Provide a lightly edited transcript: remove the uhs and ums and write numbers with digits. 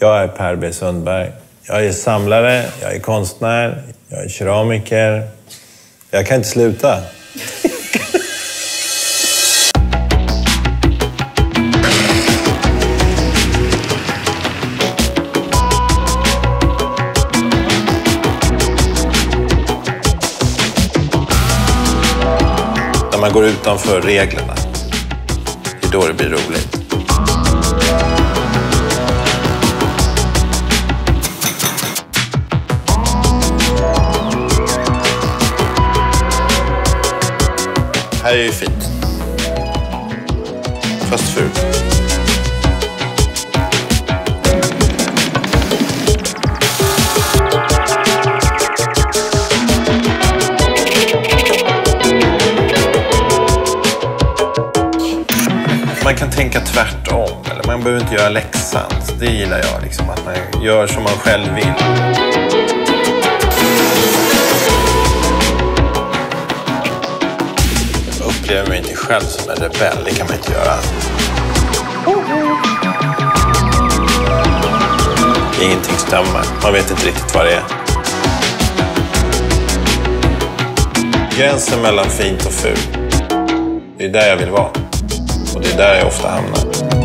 Jag är Per B. Sundberg. Jag är samlare, jag är konstnär, jag är keramiker. Jag kan inte sluta. När man går utanför reglerna, det är då det blir roligt. Här är ju fint. Fast fult. Man kan tänka tvärtom, eller man behöver inte göra läxan. Det gillar jag, liksom, att man gör som man själv vill. Jag upplever mig inte själv som en rebell, det kan man inte göra. Ingenting stämmer, man vet inte riktigt vad det är. Gränsen mellan fint och fult, det är där jag vill vara. Och det är där jag ofta hamnar.